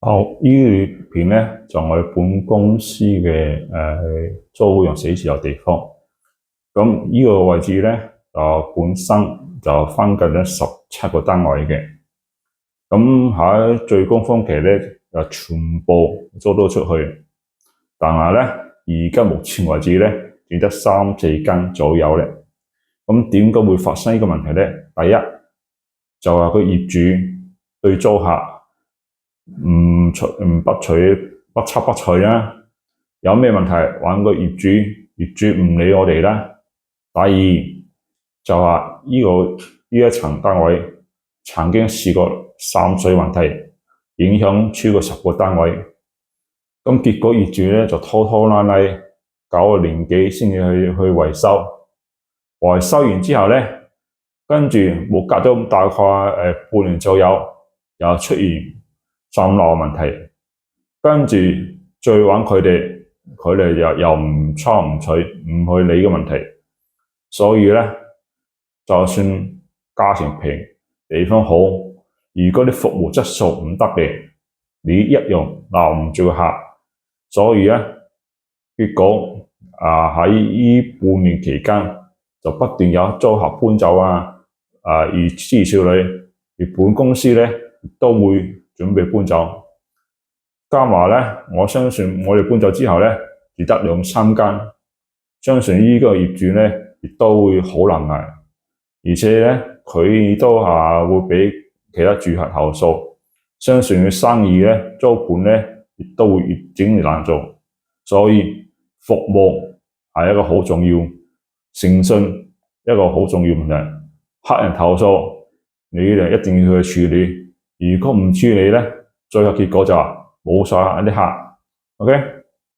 好，呢片咧就我哋本公司嘅租用寫字樓地方。咁呢個位置咧就本身就分緊咗17個單位嘅。咁喺最高峰期咧就全部租到出去，但係咧而家目前為止咧只得3、4間左右咧。咁點解會發生呢個問題咧？第一就係個業主對租客不瞅不睬啦，有咩問題揾個業主，業主唔理我哋啦。第二就係呢一層單位曾經試過滲水問題，影響超過10個單位。咁結果業主咧就拖拖拉拉搞個年幾先至去維修。維修完之後咧，跟住冇隔咗大概半年左右，又出現滲漏問題，跟住再揾佢哋又唔睬唔睬，唔去理個問題。所以咧，就算價錢平，地方好，如果啲服務質素唔得嘅，你一樣留唔住客。所以咧，結果喺呢半年期間就不斷有租客搬走而諸如此類，而本公司咧都會準備搬走。加埋咧，我相信我哋搬走之後咧，只得2、3間，相信呢個業主咧亦都會好難捱，而且咧佢都會俾其他住客投訴，相信佢生意咧租盤咧亦都會越整越難做。所以服務係一個好重要，誠信一個好重要問題。客人投訴你哋一定要去處理，如果唔處理咧，最後結果就冇晒啲客。OK。